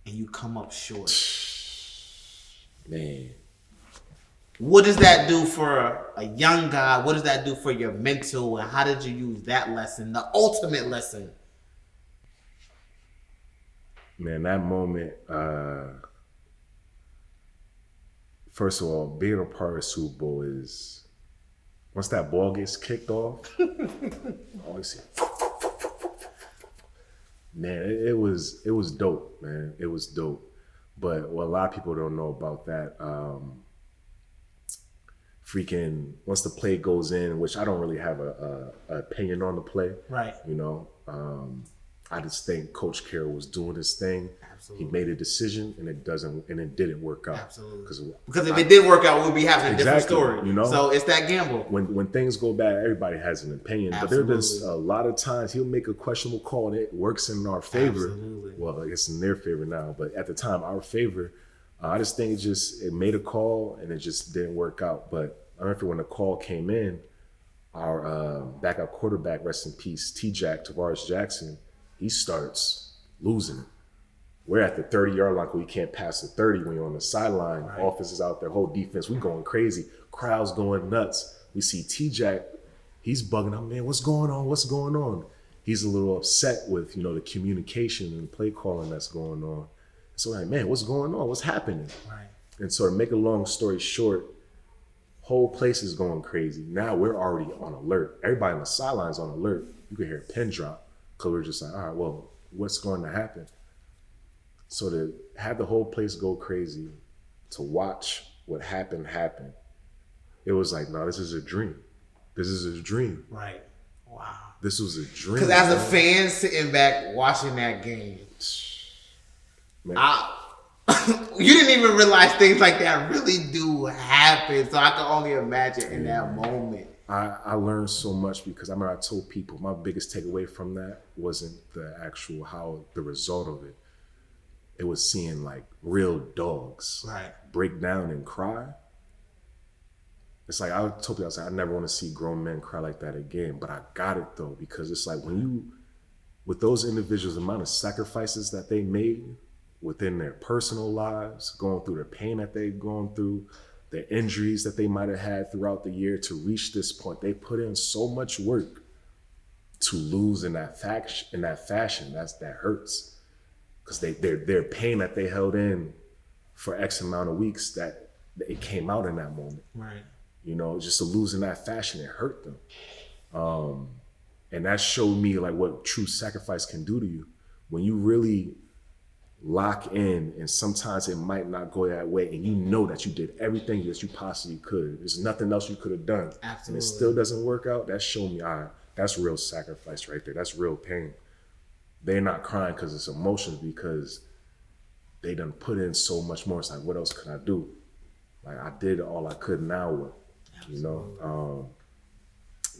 and you come up short. Man, What does that do for a young guy? What does that do for your mental? And how did you use that lesson, the ultimate lesson? Man, that moment, first of all, being a part of Super Bowl is, once that ball gets kicked off, I always see, man, it was dope, man. It was dope. But what a lot of people don't know about that, freaking, once the play goes in, which I don't really have a opinion on the play. Right. You know, I just think Coach Carroll was doing his thing. Absolutely. He made a decision and it didn't work out. Absolutely. Because if it did work out, we'd be having a different Exactly, story. you know? So it's that gamble. When things go bad, everybody has an opinion. Absolutely. But there have been a lot of times he'll make a questionable call and it works in our favor. Absolutely. Well, I guess in their favor now, but at the time, our favor. I just think it made a call and it just didn't work out. But I remember when the call came in, our backup quarterback, rest in peace, T-Jack, Tavares Jackson, he starts losing it. We're at the 30-yard line because we can't pass the 30 when you're on the sideline. Right. Offense is out there, whole defense, we going crazy. Crowd's going nuts. We see T-Jack, he's bugging out, man, what's going on? What's going on? He's a little upset with, the communication and the play calling that's going on. So like, man, what's going on? What's happening? Right. And so to make a long story short, whole place is going crazy. Now we're already on alert. Everybody on the sidelines on alert. You can hear a pin drop because we're just like, all right, well, what's going to happen? So to have the whole place go crazy, to watch what happened happen, it was like, no, this is a dream. This is a dream. Right. Wow. This was a dream. Because as a fan sitting back watching that game, you didn't even realize things like that really do happen. So I can only imagine in that moment. I learned so much because I remember I told people my biggest takeaway from that wasn't the result of it. It was seeing like real dogs break down and cry. It's like I told people, I was like, I never want to see grown men cry like that again. But I got it though, because it's like with those individuals, the amount of sacrifices that they made within their personal lives, going through the pain that they've gone through, the injuries that they might have had throughout the year to reach this point, they put in so much work to lose in that fashion. That hurts. Because their pain that they held in for X amount of weeks, that it came out in that moment. Right. Just to lose in that fashion, it hurt them. And that showed me like what true sacrifice can do to you. When you really lock in, and sometimes it might not go that way, and you know that you did everything that you possibly could. There's nothing else you could have done. Absolutely. And it still doesn't work out. That showed me, that's real sacrifice right there. That's real pain. They're not crying because it's emotions, because they done put in so much more. It's like, what else can I do? Like, I did all I could now with,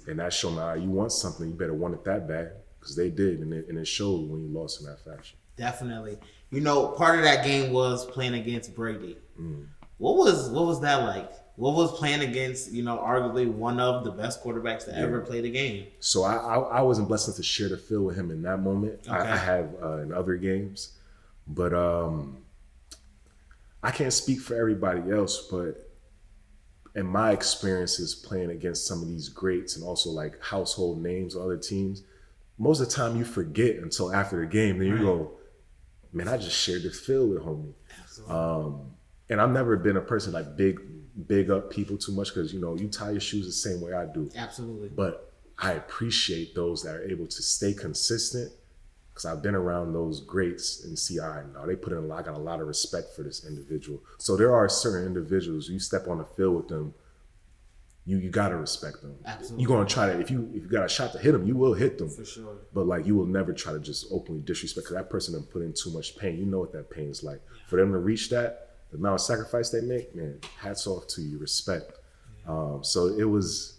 and that showed me, you want something, you better want it that bad, because they did, and it showed when you lost in that fashion. Definitely. Part of that game was playing against Brady. What was that like? What was playing against, arguably one of the best quarterbacks to ever play the game? So I wasn't blessed enough to share the field with him in that moment. Okay. I have in other games. But I can't speak for everybody else, but in my experiences playing against some of these greats and also like household names on other teams, most of the time you forget until after the game. Then you go, man, I just shared the field with homie. Absolutely. And I've never been a person like big up people too much, because you tie your shoes the same way I do. Absolutely. But I appreciate those that are able to stay consistent, because I've been around those greats and see, all right, now they put in I got a lot of respect for this individual. So there are certain individuals, you step on the field with them, you gotta respect them. Absolutely. You're gonna try to, if you got a shot to hit them, you will hit them. For sure. But like, you will never try to just openly disrespect, because that person done put in too much pain. You know what that pain is like. For them to reach that, the amount of sacrifice they make, man, hats off to you, respect. So it was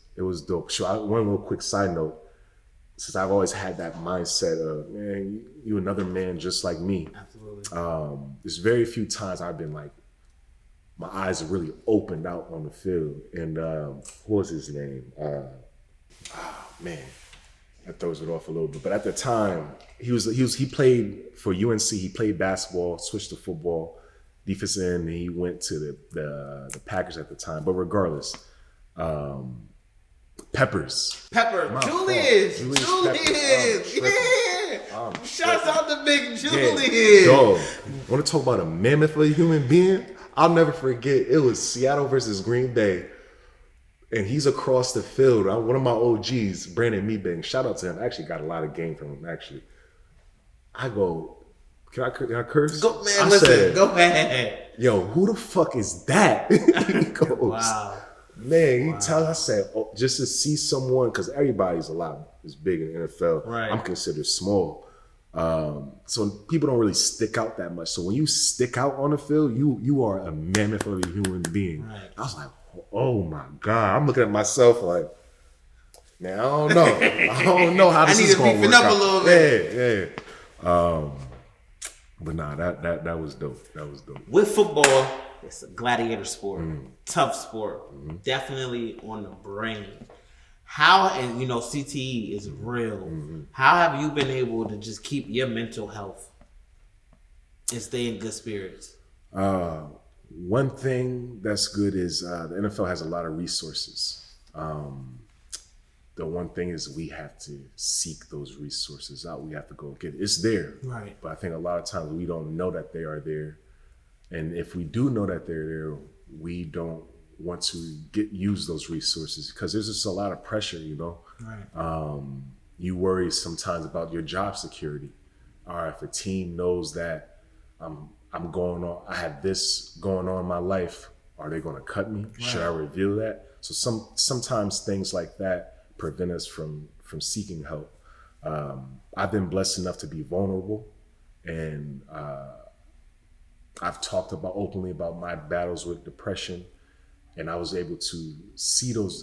dope. Sure, one little quick side note, since I've always had that mindset of, man, you another man just like me. Absolutely. There's very few times I've been like, my eyes are really opened out on the field. And what was his name? Man, that throws it off a little bit. But at the time, he played for UNC. He played basketball, switched to football. defensive end, and he went to the Packers at the time. But regardless, Peppers. Julius. Peppers. Yeah. Shouts out to Big Julius. Yeah. Dog, want to talk about a mammoth of a human being? I'll never forget. It was Seattle versus Green Bay. And he's across the field. One of my OGs, Brandon Meebang, shout out to him. I actually got a lot of game from him, actually. I go, can I curse? Go, man, listen, go ahead. Yo, who the fuck is that? He goes, wow. Man, I said, oh, just to see someone, because everybody's is big in the NFL. Right. I'm considered small. So people don't really stick out that much. So when you stick out on the field, you are a mammoth of a human being. Right. I was like, oh my God. I'm looking at myself like, man, I don't know. I don't know how this is going to work out. I need to beef it up a little bit. Yeah. But nah, that was dope. That was dope. With football, it's a gladiator sport, tough sport, definitely on the brain. How, and CTE is real. How have you been able to just keep your mental health and stay in good spirits? One thing that's good is the NFL has a lot of resources. The one thing is we have to seek those resources out. We have to go get it. It's there. Right. But I think a lot of times we don't know that they are there. And if we do know that they're there, we don't want to use those resources because there's just a lot of pressure, Right. You worry sometimes about your job security. All right, if a team knows that I'm going on, I have this going on in my life, are they going to cut me? Right. Should I reveal that? So sometimes things like that prevent us from seeking help. I've been blessed enough to be vulnerable, and I've talked openly about my battles with depression, and I was able to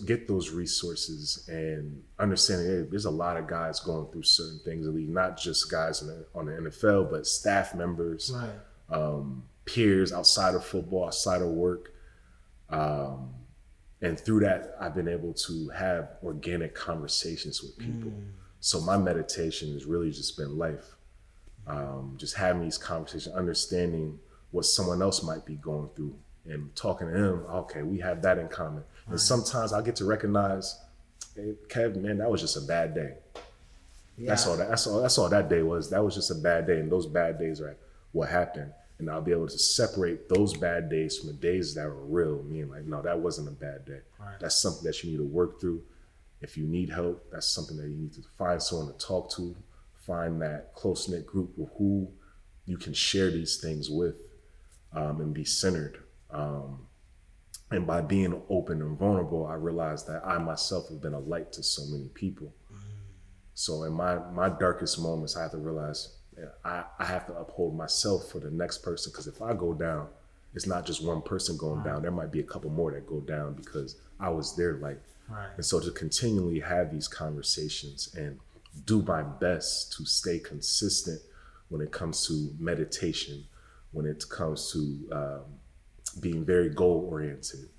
get those resources and understanding, hey, there's a lot of guys going through certain things in the league, not just guys on the NFL, but staff members, right. Peers outside of football, outside of work. And through that, I've been able to have organic conversations with people. So my meditation has really just been life. Just having these conversations, understanding what someone else might be going through and talking to them. Okay, we have that in common. Right. And sometimes I get to recognize, hey, Kev, man, that was just a bad day. Yeah. That's all that day was. That was just a bad day. And those bad days are what happened. And I'll be able to separate those bad days from the days that were real, meaning like, no, that wasn't a bad day. Right. That's something that you need to work through. If you need help, that's something that you need to find someone to talk to, find that close-knit group of who you can share these things with, and be centered. And by being open and vulnerable, I realized that I myself have been a light to so many people. So in my darkest moments, I have to realize I have to uphold myself for the next person, because if I go down, it's not just one person going down. There might be a couple more that go down because I was their light. Right. And so to continually have these conversations and do my best to stay consistent when it comes to meditation, when it comes to being very goal-oriented,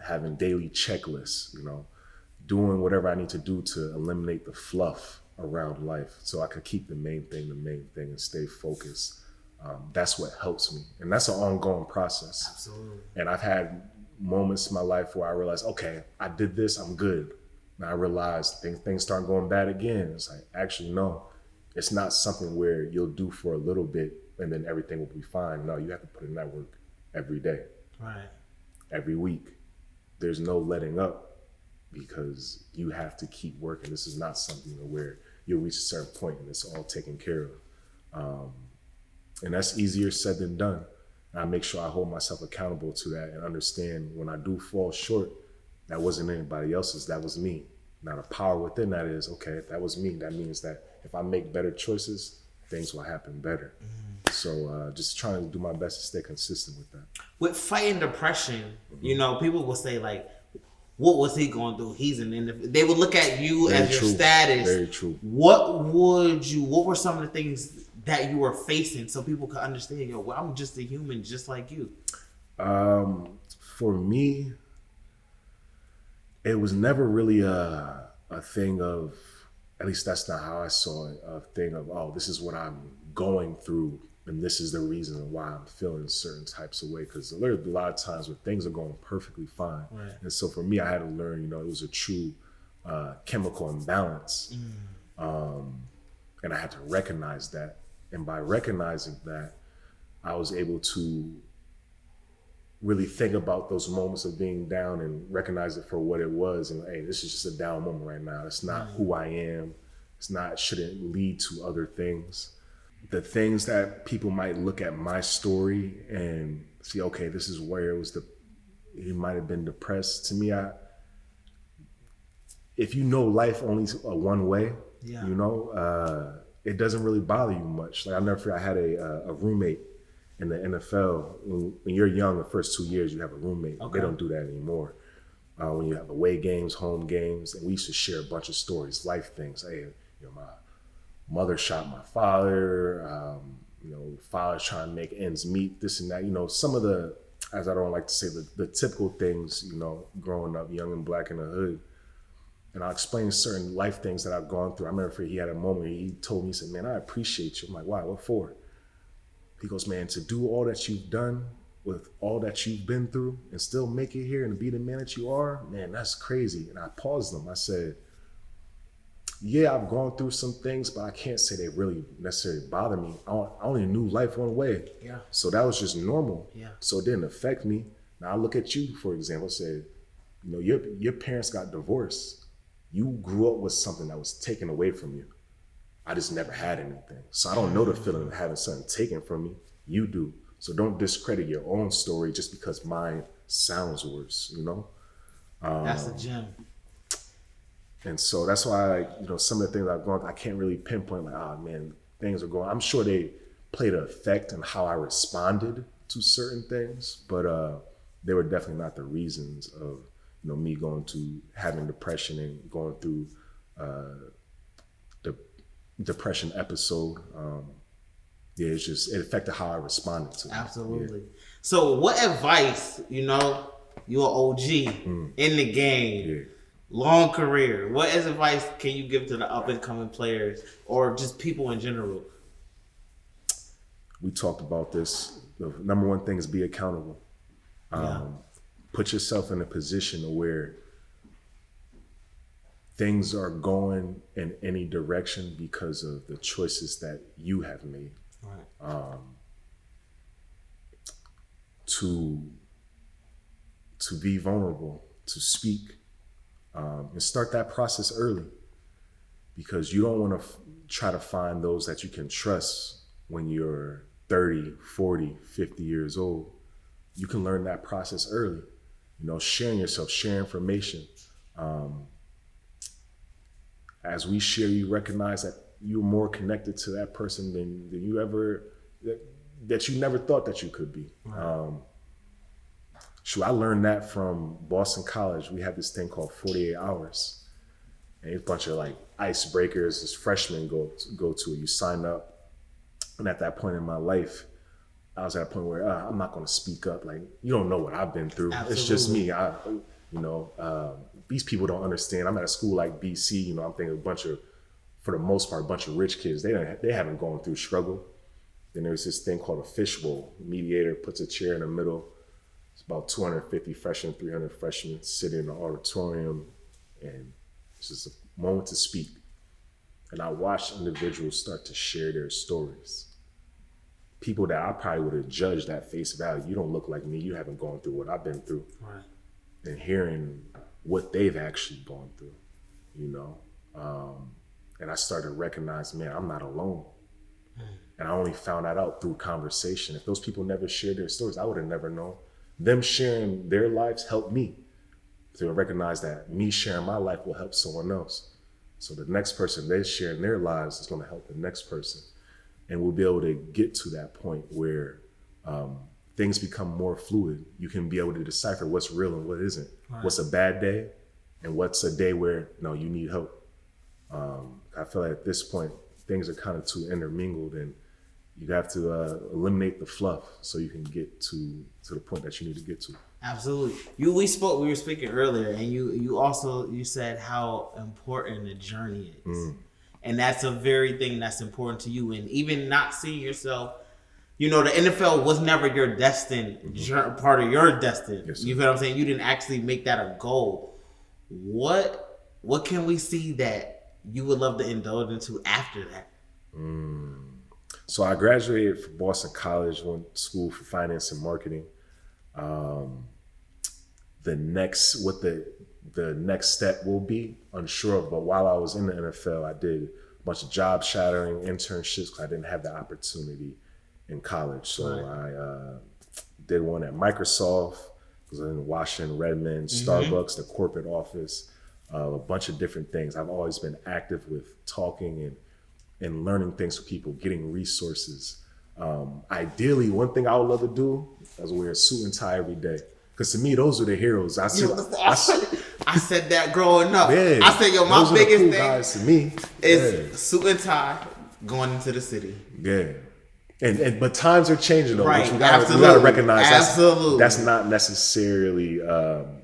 having daily checklists, doing whatever I need to do to eliminate the fluff around life so I could keep the main thing and stay focused. That's what helps me. And that's an ongoing process. Absolutely. And I've had moments in my life where I realized, okay, I did this, I'm good. And I realized things start going bad again. It's like, actually, no, it's not something where you'll do for a little bit and then everything will be fine. No, you have to put in that work every day. Right. Every week. There's no letting up, because you have to keep working. This is not something where you'll reach a certain point and it's all taken care of. And that's easier said than done. And I make sure I hold myself accountable to that and understand when I do fall short, that wasn't anybody else's, that was me. Now the power within that is, okay, if that was me, that means that if I make better choices, things will happen better. So just trying to do my best to stay consistent with that. With fighting depression, people will say like, what was he going through? He's an individual. They would look at you Very as true. your status. Very true. What were some of the things that you were facing so people could understand, I'm just a human just like you? For me, it was never really a thing of, at least that's not how I saw it, a thing of, oh, this is what I'm going through and this is the reason why I'm feeling certain types of way. Because there's a lot of times when things are going perfectly fine. Right. And so for me, I had to learn, it was a true chemical imbalance. And I had to recognize that. And by recognizing that, I was able to really think about those moments of being down and recognize it for what it was. And hey, this is just a down moment right now. It's not who I am. Shouldn't lead to other things. The things that people might look at my story and see, okay, this is where he might have been depressed. To me, if you know life only one way, it doesn't really bother you much. Like I'll never forget, I had a roommate in the NFL. When you're young, the first 2 years, you have a roommate. Okay. They don't do that anymore. When you have away games, home games, and we used to share a bunch of stories, life things. Hey, my mother shot my father. Father's trying to make ends meet. This and that. Some of the, as I don't like to say, the typical things. Growing up young and black in the hood. And I'll explain certain life things that I've gone through. I remember he had a moment, he told me, he said, man, I appreciate you. I'm like, why, what for? He goes, man, to do all that you've done with all that you've been through and still make it here and be the man that you are, man, that's crazy. And I paused him. I said, yeah, I've gone through some things, but I can't say they really necessarily bother me. I only knew life one way. Yeah. So that was just normal. Yeah. So it didn't affect me. Now I look at you, for example, said, your parents got divorced. You grew up with something that was taken away from you. I just never had anything. So I don't know the feeling of having something taken from me. You do. So don't discredit your own story just because mine sounds worse, That's a gem. And so that's why, some of the things I've gone through, I can't really pinpoint things are going. I'm sure they played an effect on how I responded to certain things, but they were definitely not the reasons of me going to having depression and going through the depression episode. It affected how I responded to it. Absolutely. Yeah. So what advice, you're an OG in the game, long career. What advice can you give to the up and coming players or just people in general? We talked about this. The number one thing is be accountable. Put yourself in a position where things are going in any direction because of the choices that you have made. Right. To be vulnerable, to speak, and start that process early, because you don't want to try to find those that you can trust when you're 30, 40, 50 years old. You can learn that process early. Sharing yourself, share information. As we share, you recognize that you're more connected to that person than you ever, that you never thought that you could be. Right. I learned that from Boston College. We had this thing called 48 hours. And a bunch of icebreakers as freshmen go to it. You sign up. And at that point in my life, I was at a point where I'm not going to speak up. You don't know what I've been through. Absolutely. It's just me. These people don't understand. I'm at a school like BC. I'm thinking for the most part, a bunch of rich kids. They haven't gone through struggle. Then there's this thing called a fishbowl. Mediator puts a chair in the middle. It's about 250 freshmen, 300 freshmen sitting in the auditorium, and it's just a moment to speak. And I watched individuals start to share their stories. People that I probably would have judged at face value. You don't look like me. You haven't gone through what I've been through. Right. And hearing what they've actually gone through, and I started to recognize, man, I'm not alone. And I only found that out through conversation. If those people never shared their stories, I would have never known. Them sharing their lives helped me to recognize that me sharing my life will help someone else. So the next person they're sharing their lives is going to help the next person. And we'll be able to get to that point where things become more fluid. You can be able to decipher what's real and what isn't. Right. What's a bad day and what's a day where, no, you need help. I feel like at this point, things are kind of too intermingled, and you have to eliminate the fluff so you can get to the point that you need to get to. Absolutely. We were speaking earlier, and you said how important the journey is. And that's a very thing that's important to you. And even not seeing yourself you know, the NFL was never your destined part of your destiny. Yes, You feel what I'm saying? You didn't actually make that a goal. What can we see that you would love to indulge into after that? So I graduated from Boston College, went to school for finance and marketing. The next step will be unsure of, but while I was in the NFL, I did a bunch of job shadowing internships because I didn't have the opportunity in college. So I did one at Microsoft, was in Washington, Redmond, Starbucks, the corporate office, a bunch of different things. I've always been active with talking and learning things from people, getting resources. Ideally, one thing I would love to do is wear a suit and tie every day. Because to me, those are the heroes. I said that growing up. Yeah, I said, yo, my biggest cool thing guys to me is suit and tie going into the city. Yeah. But times are changing though. Right. Which we gotta recognize that's not necessarily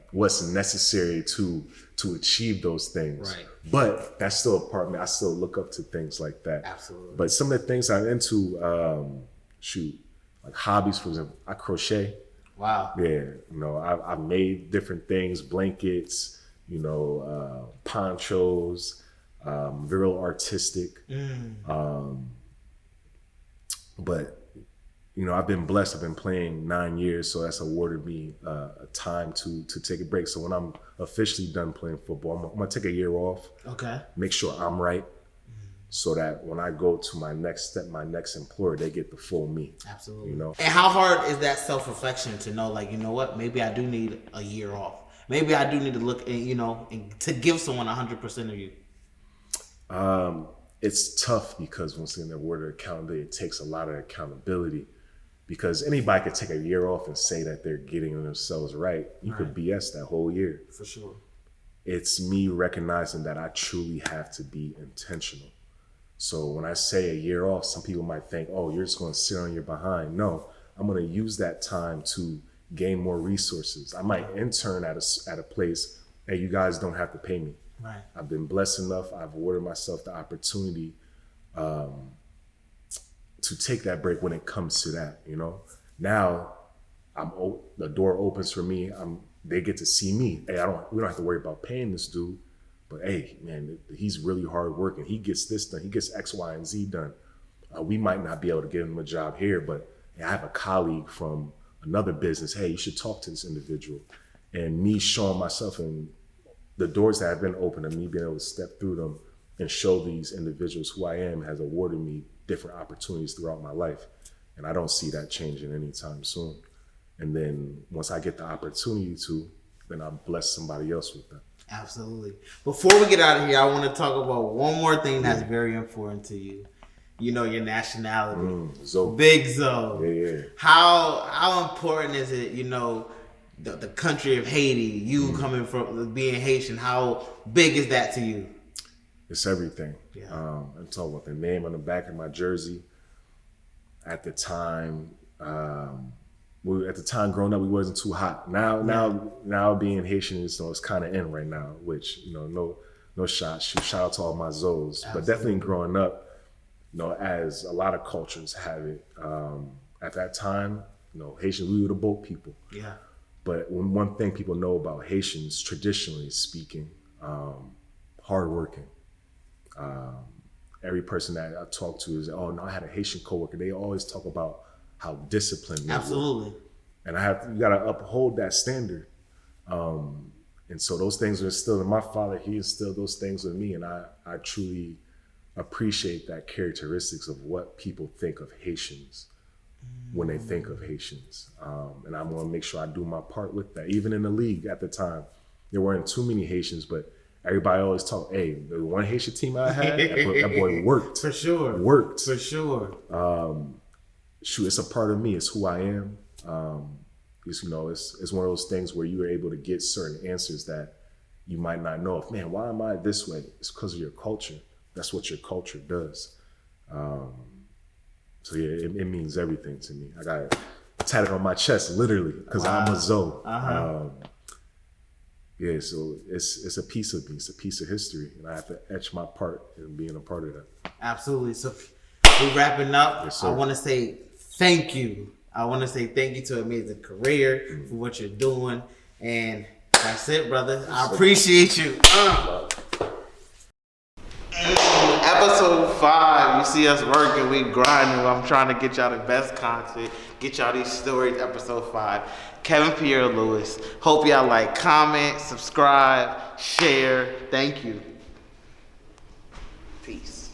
what's necessary to achieve those things. Right. But that's still a part of me. I still look up to things like that. Absolutely. But some of the things I'm into, like hobbies, for example, I crochet. Wow. Yeah, you know, I've made different things, blankets, you know, ponchos, real artistic. But, you know, I've been blessed. I've been playing 9 years, so that's awarded me a time to take a break. So when I'm officially done playing football, I'm gonna take a year off. Okay. Make sure I'm right, so that when I go to my next step, my next employer, they get the full me. Absolutely. You know. And how hard is that self-reflection to know, like, you know what, maybe I do need a year off. Maybe I do need to look, and you know, and to give someone 100% of you. It's tough because once again, the word of accountability, it takes a lot of accountability. Because anybody could take a year off and say that they're getting themselves right. You could BS that whole year. For sure. It's me recognizing that I truly have to be intentional. So when I say a year off, some people might think, oh, you're just going to sit on your behind. No, I'm going to use that time to gain more resources. I might intern at a place, hey, you guys don't have to pay me. Right. I've been blessed enough. I've awarded myself the opportunity to take that break when it comes to that, you know. Now, the door opens for me. They get to see me. Hey, we don't have to worry about paying this dude. But hey, man, he's really hard working. He gets this done. He gets X, Y, and Z done. We might not be able to give him a job here, but hey, I have a colleague from another business. Hey, you should talk to this individual. And me showing myself and the doors that have been opened and me being able to step through them and show these individuals who I am has awarded me different opportunities throughout my life. And I don't see that changing anytime soon. And then once I get the opportunity to, then I'll bless somebody else with that. Absolutely. Before we get out of here, I want to talk about one more thing that's very important to you. You know, your nationality. Zoe. Big Zoe. Yeah. How important is it, you know, the country of Haiti, you coming from being Haitian, how big is that to you? It's everything. Yeah. I'm talking about the name on the back of my jersey. At the time, growing up, we wasn't too hot. Now being Haitian is it's kind of in right now. Which no shot. Shout out to all my Zoes, but definitely growing up, you know, as a lot of cultures have it. At that time, you know, Haitian, we were the boat people. Yeah. But one thing people know about Haitians, traditionally speaking, hardworking. Every person that I talk to is, oh no, I had a Haitian coworker. They always talk about how disciplined they Absolutely. were. And you gotta uphold that standard. And so those things are instilled in my father. He instilled those things in me, and I truly appreciate that characteristics of what people think of Haitians when they think of Haitians. And I'm gonna make sure I do my part with that. Even in the league at the time, there weren't too many Haitians, but everybody always talk, hey, the one Haitian team I had, that boy worked. For sure. Worked. For sure. It's a part of me. It's who I am. It's one of those things where you are able to get certain answers that you might not know of. Man, why am I this way? It's because of your culture. That's what your culture does. So yeah, it means everything to me. I got it tatted on my chest, literally, because I'm a Zoe. Yeah, so it's a piece of me. It's a piece of history, and I have to etch my part in being a part of that. Absolutely. So we're wrapping up. Yes, sir. I want to say thank you. I want to say thank you to Amazing Career for what you're doing. And that's it, brother. I appreciate you. Episode 5. You see us working, we grinding. I'm trying to get y'all the best content, get y'all these stories. Episode 5. Kevin Pierre Louis. Hope y'all like, comment, subscribe, share. Thank you. Peace.